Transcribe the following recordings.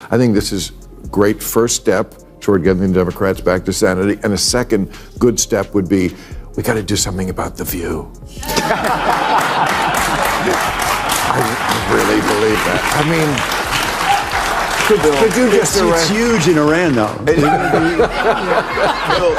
I think this is a great first step toward getting the Democrats back to sanity. And a second good step would be, we got to do something about The View. I really believe that. I mean, could you just it's huge in Iran, though. Bill,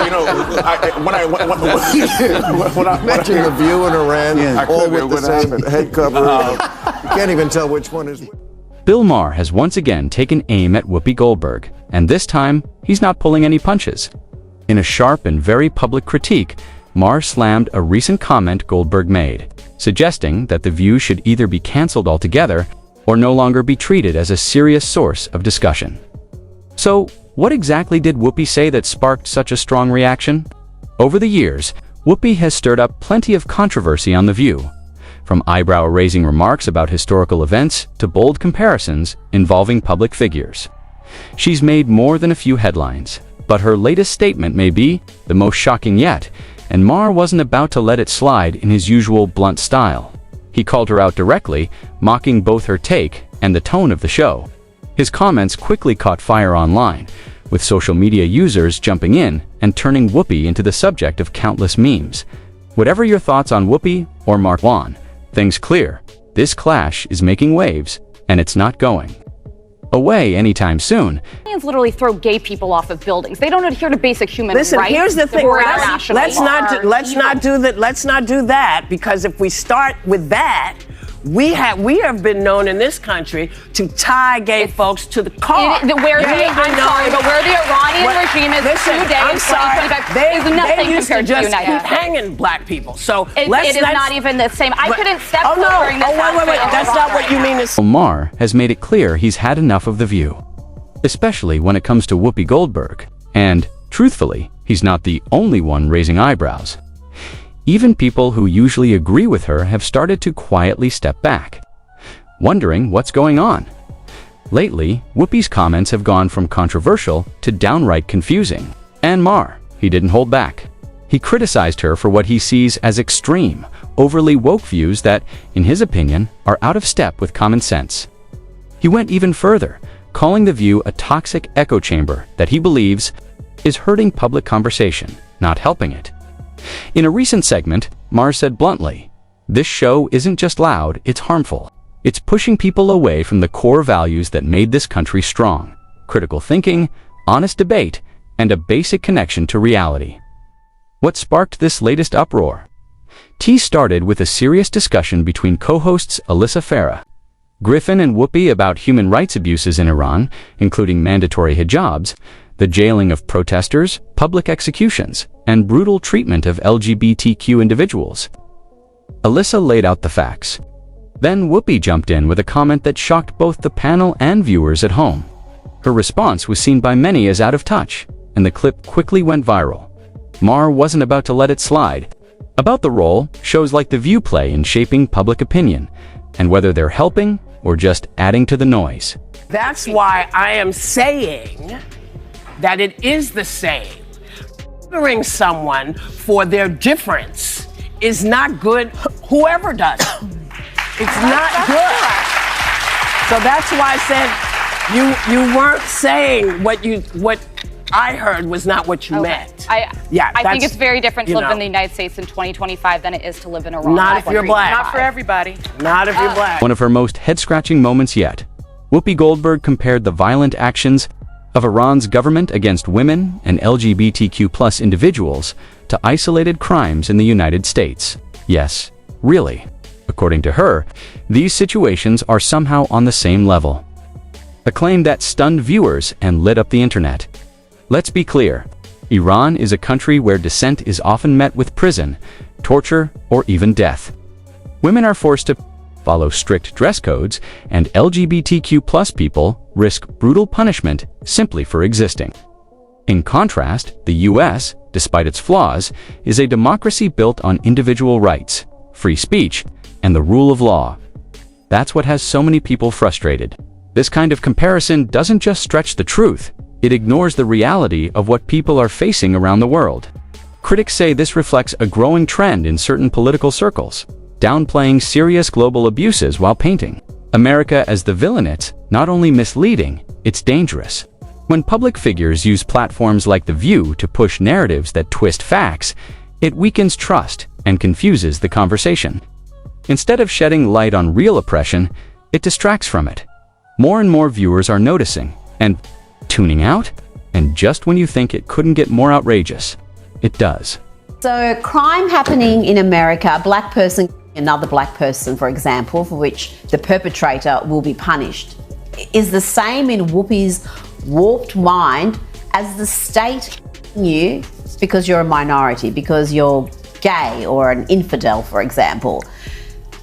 you know, when I mentioned The View in Iran, all with the same head cover, you can't even tell which one is which. Bill Maher has once again taken aim at Whoopi Goldberg, and this time, he's not pulling any punches. In a sharp and very public critique, Maher slammed a recent comment Goldberg made, suggesting that The View should either be canceled altogether or no longer be treated as a serious source of discussion. So, what exactly did Whoopi say that sparked such a strong reaction? Over the years, Whoopi has stirred up plenty of controversy on The View, from eyebrow-raising remarks about historical events to bold comparisons involving public figures. She's made more than a few headlines, but her latest statement may be the most shocking yet, and Maher wasn't about to let it slide in his usual blunt style. He called her out directly, mocking both her take and the tone of the show. His comments quickly caught fire online, with social media users jumping in and turning Whoopi into the subject of countless memes. Whatever your thoughts on Whoopi or Mark, things clear. This clash is making waves, and it's not going away anytime soon. Aliens literally throw gay people off of buildings. They don't adhere to basic human rights. Listen, here's the thing. Let's not do that, because if we start with that, we have been known in this country to tie gay folks to the car. I'm sorry, but where the Iranian regime is today in 2025 is nothing used compared to just the United keep States. hanging black people. So it is not even the same. I couldn't step Oh no! during this. Wait! That's not what you mean. Maher has made it clear he's had enough of The View, especially when it comes to Whoopi Goldberg. And, truthfully, he's not the only one raising eyebrows. Even people who usually agree with her have started to quietly step back, wondering what's going on. Lately, Whoopi's comments have gone from controversial to downright confusing. And Maher, he didn't hold back. He criticized her for what he sees as extreme, overly woke views that, in his opinion, are out of step with common sense. He went even further, calling The View a toxic echo chamber that he believes is hurting public conversation, not helping it. In a recent segment, Maher said bluntly, "This show isn't just loud, it's harmful. It's pushing people away from the core values that made this country strong: critical thinking, honest debate, and a basic connection to reality." What sparked this latest uproar? Tea started with a serious discussion between co-hosts Alyssa Farah, Griffin and Whoopi about human rights abuses in Iran, including mandatory hijabs, the jailing of protesters, public executions, and brutal treatment of LGBTQ individuals. Alyssa laid out the facts. Then Whoopi jumped in with a comment that shocked both the panel and viewers at home. Her response was seen by many as out of touch, and the clip quickly went viral. Maher wasn't about to let it slide. About the role shows like The View play in shaping public opinion, and whether they're helping or just adding to the noise. That's why I am saying that it is the same. Honoring someone for their difference is not good, whoever does it. It's not good. So that's why I said you weren't saying what I heard was not what you meant. I think it's very different to live in the United States in 2025 than it is to live in Iran. Not if you're black. Not for everybody. Not if you're black. One of her most head-scratching moments yet. Whoopi Goldberg compared the violent actions of Iran's government against women and LGBTQ+ individuals to isolated crimes in the United States. Yes, really. According to her, these situations are somehow on the same level. A claim that stunned viewers and lit up the internet. Let's be clear, Iran is a country where dissent is often met with prison, torture, or even death. Women are forced to follow strict dress codes, and LGBTQ+ people risk brutal punishment simply for existing. In contrast, the US, despite its flaws, is a democracy built on individual rights, free speech, and the rule of law. That's what has so many people frustrated. This kind of comparison doesn't just stretch the truth, it ignores the reality of what people are facing around the world. Critics say this reflects a growing trend in certain political circles, downplaying serious global abuses while painting America as the villain. It's not only misleading, it's dangerous. When public figures use platforms like The View to push narratives that twist facts, it weakens trust and confuses the conversation. Instead of shedding light on real oppression, it distracts from it. More and more viewers are noticing and tuning out, and just when you think it couldn't get more outrageous, it does. So, crime happening in America, a black person, another black person, for example, for which the perpetrator will be punished, is the same in Whoopi's warped mind as the state you because you're a minority, because you're gay or an infidel, for example.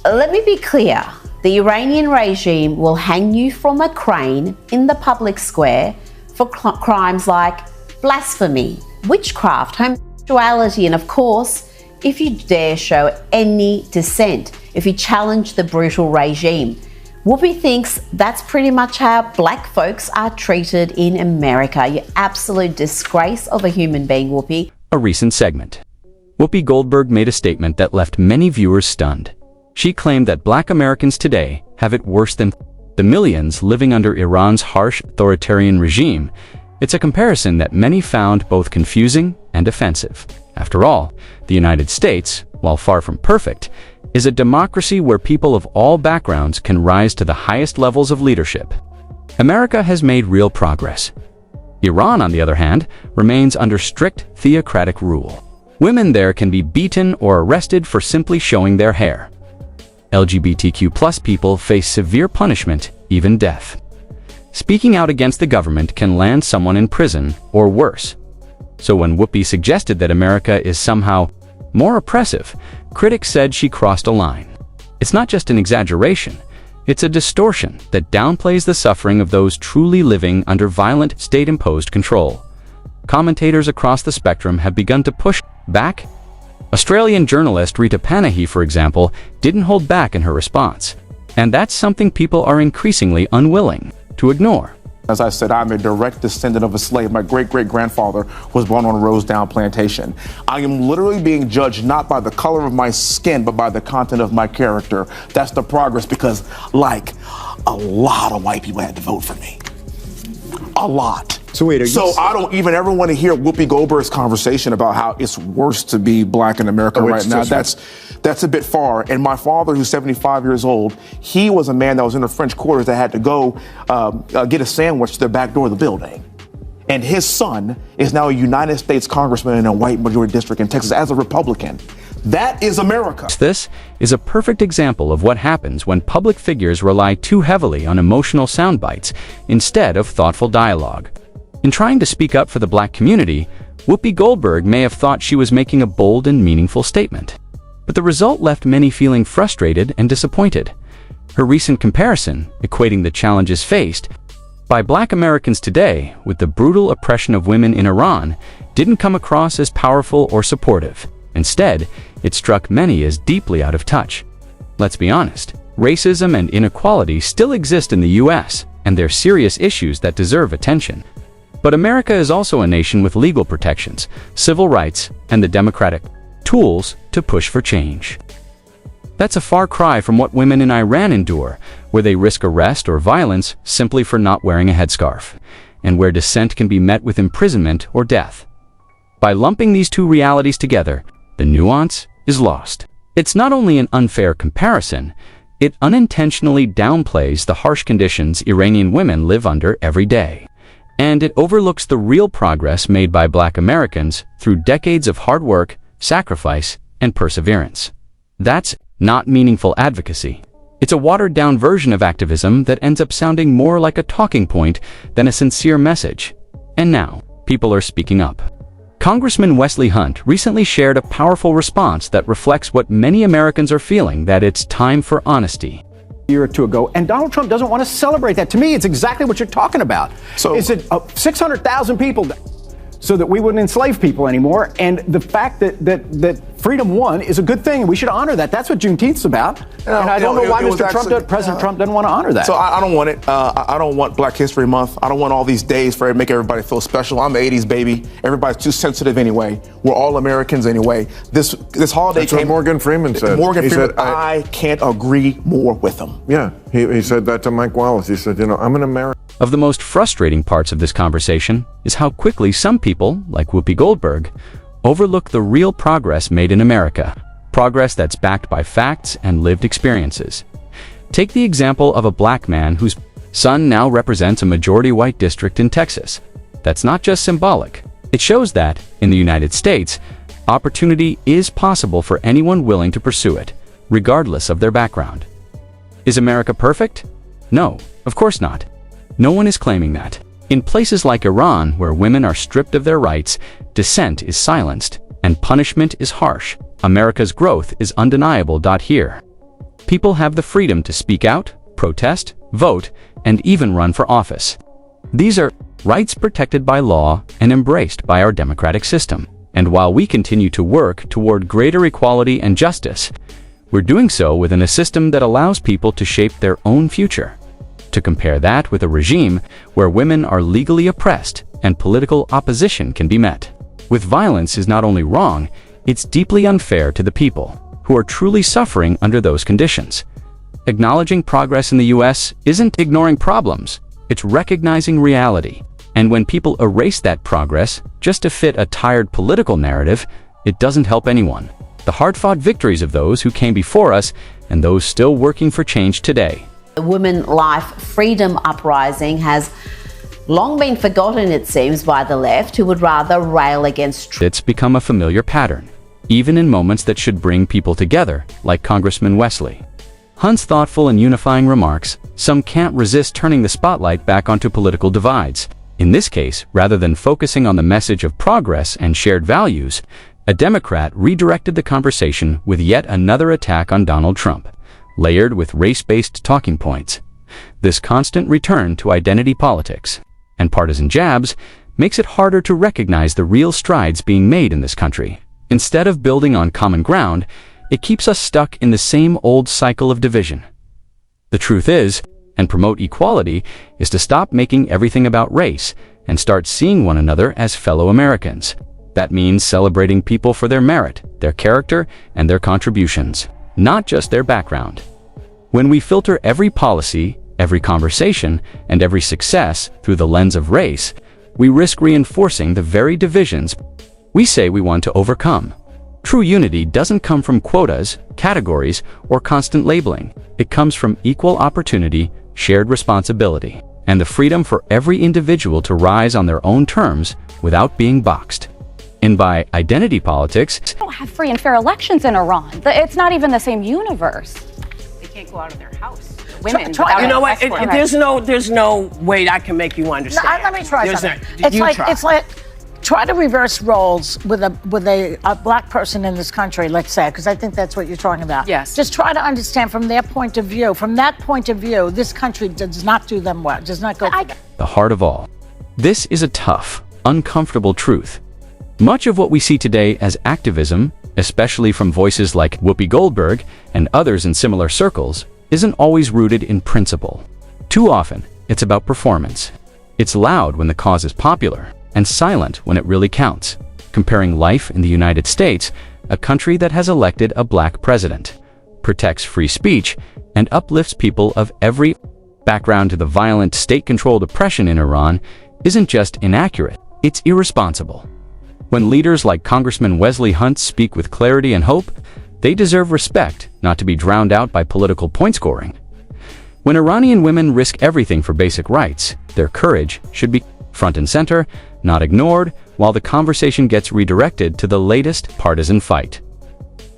Let me be clear. The Iranian regime will hang you from a crane in the public square for crimes like blasphemy, witchcraft, homosexuality, and of course, if you dare show any dissent, if you challenge the brutal regime. Whoopi thinks that's pretty much how black folks are treated in America. You absolute disgrace of a human being, Whoopi. A recent segment. Whoopi Goldberg made a statement that left many viewers stunned. She claimed that black Americans today have it worse than the millions living under Iran's harsh authoritarian regime. It's a comparison that many found both confusing and offensive. After all, the United States, while far from perfect, is a democracy where people of all backgrounds can rise to the highest levels of leadership. America has made real progress. Iran, on the other hand, remains under strict theocratic rule. Women there can be beaten or arrested for simply showing their hair. LGBTQ+ people face severe punishment, even death. Speaking out against the government can land someone in prison or worse. So when Whoopi suggested that America is somehow more oppressive, critics said she crossed a line. It's not just an exaggeration, it's a distortion that downplays the suffering of those truly living under violent state-imposed control. Commentators across the spectrum have begun to push back. Australian journalist Rita Panahi, for example, didn't hold back in her response. And that's something people are increasingly unwilling to ignore. As I said, I'm a direct descendant of a slave. My great-great-grandfather was born on a Rosedown plantation. I am literally being judged not by the color of my skin, but by the content of my character. That's the progress because, like, a lot of white people had to vote for me. A lot. So wait, I don't even ever want to hear Whoopi Goldberg's conversation about how it's worse to be black in America right now. That's a bit far. And my father, who's 75 years old, he was a man that was in the French quarters that had to go get a sandwich to the back door of the building. And his son is now a United States congressman in a white majority district in Texas as a Republican. That is America. This is a perfect example of what happens when public figures rely too heavily on emotional sound bites instead of thoughtful dialogue. In trying to speak up for the black community, Whoopi Goldberg may have thought she was making a bold and meaningful statement. But the result left many feeling frustrated and disappointed. Her recent comparison, equating the challenges faced by black Americans today with the brutal oppression of women in Iran, didn't come across as powerful or supportive. Instead, it struck many as deeply out of touch. Let's be honest, racism and inequality still exist in the US, and they're serious issues that deserve attention. But America is also a nation with legal protections, civil rights, and the democratic tools to push for change. That's a far cry from what women in Iran endure, where they risk arrest or violence simply for not wearing a headscarf, and where dissent can be met with imprisonment or death. By lumping these two realities together, the nuance is lost. It's not only an unfair comparison, it unintentionally downplays the harsh conditions Iranian women live under every day. And it overlooks the real progress made by black Americans through decades of hard work, sacrifice, and perseverance. That's not meaningful advocacy. It's a watered-down version of activism that ends up sounding more like a talking point than a sincere message. And now, people are speaking up. Congressman Wesley Hunt recently shared a powerful response that reflects what many Americans are feeling, that it's time for honesty. Year or two ago, and Donald Trump doesn't want to celebrate that. To me, it's exactly what you're talking about. So is it 600,000 people so that we wouldn't enslave people anymore? And the fact that freedom won is a good thing, and we should honor that. That's what Juneteenth's about. And I don't know why President Trump doesn't want to honor that. So I don't want it. I don't want Black History Month. I don't want all these days for it to make everybody feel special. I'm an 80s baby. Everybody's too sensitive anyway. We're all Americans anyway. This holiday That's what Morgan Freeman said. Morgan Freeman, I can't agree more with him. Yeah, he said that to Mike Wallace. He said, I'm an American. Of the most frustrating parts of this conversation is how quickly some people, like Whoopi Goldberg, overlook the real progress made in America. Progress that's backed by facts and lived experiences. Take the example of a black man whose son now represents a majority white district in Texas. That's not just symbolic. It shows that, in the United States, opportunity is possible for anyone willing to pursue it, regardless of their background. Is America perfect? No, of course not. No one is claiming that. In places like Iran, where women are stripped of their rights, dissent is silenced, and punishment is harsh, America's growth is undeniable. Here, people have the freedom to speak out, protest, vote, and even run for office. These are rights protected by law and embraced by our democratic system. And while we continue to work toward greater equality and justice, we're doing so within a system that allows people to shape their own future. To compare that with a regime where women are legally oppressed and political opposition can be met with violence is not only wrong, it's deeply unfair to the people who are truly suffering under those conditions. Acknowledging progress in the U.S. isn't ignoring problems, it's recognizing reality. And when people erase that progress just to fit a tired political narrative, it doesn't help anyone. The hard-fought victories of those who came before us and those still working for change today. The Women Life Freedom Uprising has long been forgotten, it seems, by the left, who would rather rail against It's become a familiar pattern, even in moments that should bring people together, like Congressman Wesley Hunt's thoughtful and unifying remarks. Some can't resist turning the spotlight back onto political divides. In this case, rather than focusing on the message of progress and shared values, a Democrat redirected the conversation with yet another attack on Donald Trump, layered with race-based talking points. This constant return to identity politics and partisan jabs makes it harder to recognize the real strides being made in this country. Instead of building on common ground, it keeps us stuck in the same old cycle of division. The truth is, and promote equality, is to stop making everything about race and start seeing one another as fellow Americans. That means celebrating people for their merit, their character, and their contributions, not just their background. When we filter every policy, every conversation, and every success through the lens of race, we risk reinforcing the very divisions we say we want to overcome. True unity doesn't come from quotas, categories, or constant labeling. It comes from equal opportunity, shared responsibility, and the freedom for every individual to rise on their own terms without being boxed. And by identity politics, they don't have free and fair elections in Iran. It's not even the same universe. They can't go out of their house. Women, you know what? There's no way I can make you understand. Let me try something. It's like try to reverse roles with a black person in this country, let's say, because I think that's what you're talking about. Yes. Just try to understand from their point of view. From that point of view, this country does not do them well. Does not go. The heart of all. This is a tough, uncomfortable truth. Much of what we see today as activism, especially from voices like Whoopi Goldberg and others in similar circles, isn't always rooted in principle. Too often, it's about performance. It's loud when the cause is popular, and silent when it really counts. Comparing life in the United States, a country that has elected a black president, protects free speech, and uplifts people of every background to the violent state-controlled oppression in Iran, isn't just inaccurate, it's irresponsible. When leaders like Congressman Wesley Hunt speak with clarity and hope, they deserve respect, not to be drowned out by political point scoring. When Iranian women risk everything for basic rights, their courage should be front and center, not ignored, while the conversation gets redirected to the latest partisan fight.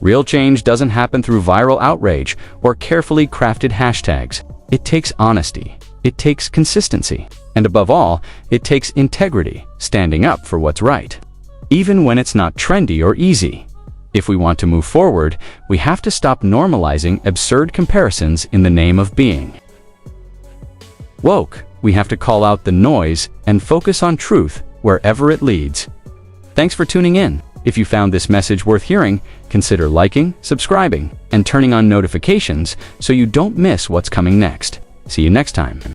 Real change doesn't happen through viral outrage or carefully crafted hashtags. It takes honesty. It takes consistency. And above all, it takes integrity, standing up for what's right, even when it's not trendy or easy. If we want to move forward, we have to stop normalizing absurd comparisons in the name of being woke. We have to call out the noise and focus on truth wherever it leads. Thanks for tuning in. If you found this message worth hearing, consider liking, subscribing, and turning on notifications so you don't miss what's coming next. See you next time.